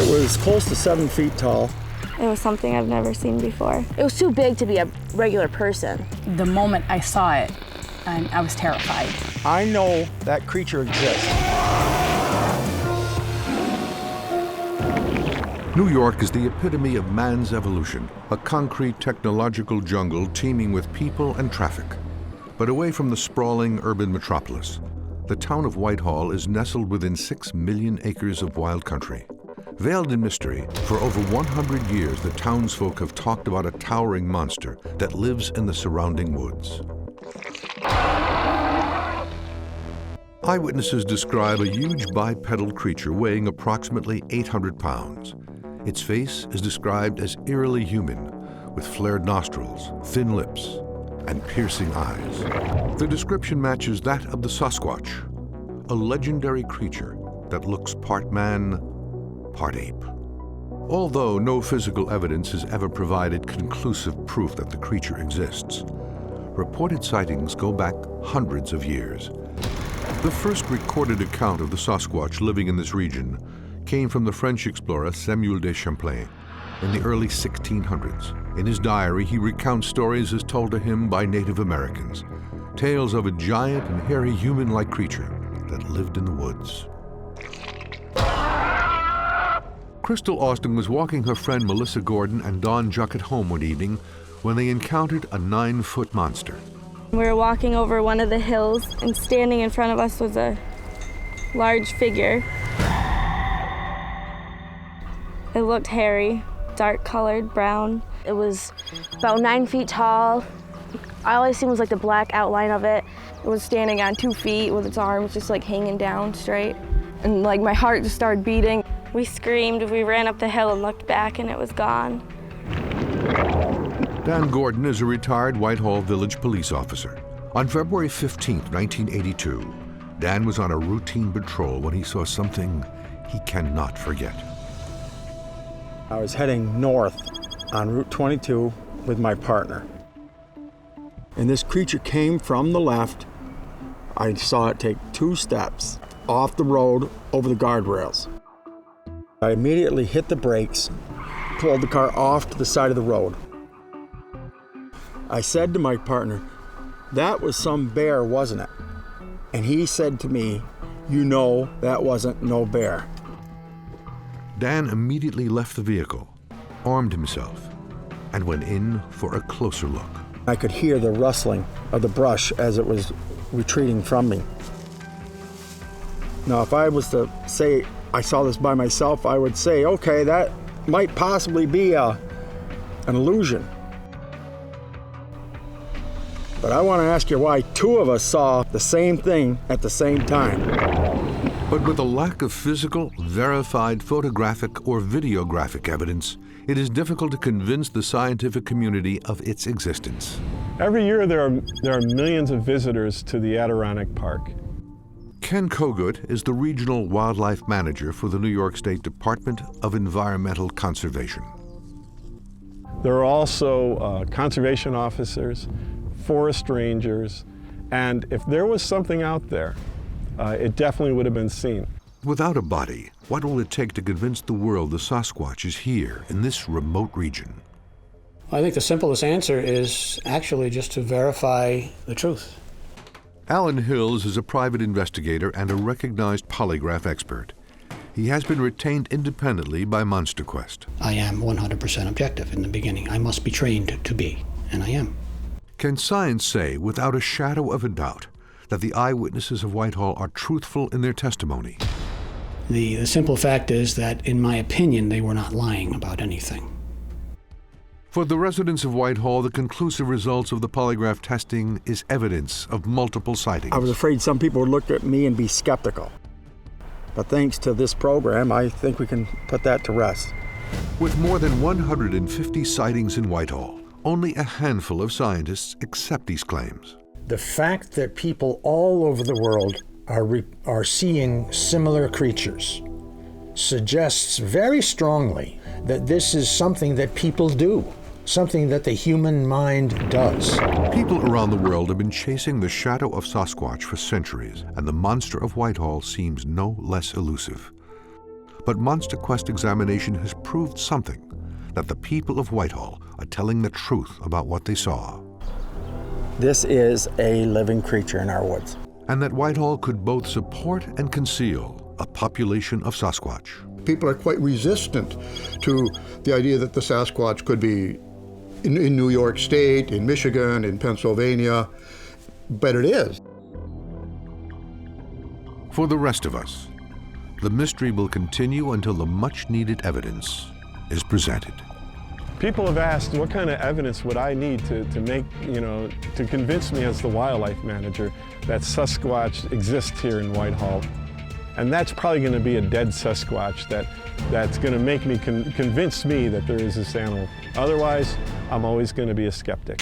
It was close to 7 feet tall. It was something I've never seen before. It was too big to be a regular person. The moment I saw it, I was terrified. I know that creature exists. New York is the epitome of man's evolution, a concrete technological jungle teeming with people and traffic. But away from the sprawling urban metropolis, the town of Whitehall is nestled within 6 million acres of wild country. Veiled in mystery, for over 100 years the townsfolk have talked about a towering monster that lives in the surrounding woods. Eyewitnesses describe a huge bipedal creature weighing approximately 800 pounds. Its face is described as eerily human, with flared nostrils, thin lips, and piercing eyes. The description matches that of the Sasquatch, a legendary creature that looks part man, part ape. Although no physical evidence has ever provided conclusive proof that the creature exists, reported sightings go back hundreds of years. The first recorded account of the Sasquatch living in this region came from the French explorer Samuel de Champlain in the early 1600s. In his diary, he recounts stories as told to him by Native Americans, tales of a giant and hairy human-like creature that lived in the woods. Crystal Austin was walking her friend Melissa Gordon and Dawn Juckett home one evening when they encountered a 9-foot monster. We were walking over one of the hills, and standing in front of us was a large figure. It looked hairy, dark-colored, brown. It was about 9 feet tall. All I seen was like the black outline of it. It was standing on 2 feet with its arms just like hanging down straight. And like my heart just started beating. We screamed, we ran up the hill and looked back, and it was gone. Dan Gordon is a retired Whitehall Village police officer. On February 15, 1982, Dan was on a routine patrol when he saw something he cannot forget. I was heading north on Route 22 with my partner. And this creature came from the left. I saw it take 2 steps off the road over the guardrails. I immediately hit the brakes, pulled the car off to the side of the road. I said to my partner, "That was some bear, wasn't it?" And he said to me, "You know that wasn't no bear." Dan immediately left the vehicle, armed himself, and went in for a closer look. I could hear the rustling of the brush as it was retreating from me. Now, if I was to say I saw this by myself, I would say, okay, that might possibly be an illusion. But I want to ask you why 2 of us saw the same thing at the same time. But with a lack of physical, verified photographic or videographic evidence, it is difficult to convince the scientific community of its existence. Every year there are millions of visitors to the Adirondack Park. Ken Kogut is the regional wildlife manager for the New York State Department of Environmental Conservation. There are also conservation officers, forest rangers, and if there was something out there, it definitely would have been seen. Without a body, what will it take to convince the world the Sasquatch is here in this remote region? I think the simplest answer is actually just to verify the truth. Alan Hills is a private investigator and a recognized polygraph expert. He has been retained independently by MonsterQuest. I am 100% objective in the beginning. I must be trained to be, and I am. Can science say, without a shadow of a doubt, that the eyewitnesses of Whitehall are truthful in their testimony? The simple fact is that, in my opinion, they were not lying about anything. For the residents of Whitehall, the conclusive results of the polygraph testing is evidence of multiple sightings. I was afraid some people would look at me and be skeptical. But thanks to this program, I think we can put that to rest. With more than 150 sightings in Whitehall, only a handful of scientists accept these claims. The fact that people all over the world are seeing similar creatures suggests very strongly that this is something that people do, something that the human mind does. People around the world have been chasing the shadow of Sasquatch for centuries, and the monster of Whitehall seems no less elusive. But MonsterQuest examination has proved something, that the people of Whitehall are telling the truth about what they saw. This is a living creature in our woods. And that Whitehall could both support and conceal a population of Sasquatch. People are quite resistant to the idea that the Sasquatch could be in New York State, in Michigan, in Pennsylvania, but it is. For the rest of us, the mystery will continue until the much-needed evidence is presented. People have asked, what kind of evidence would I need to make, to convince me as the wildlife manager that Sasquatch exists here in Whitehall? And that's probably going to be a dead Sasquatch that's going to make me convince me that there is this animal. Otherwise, I'm always going to be a skeptic.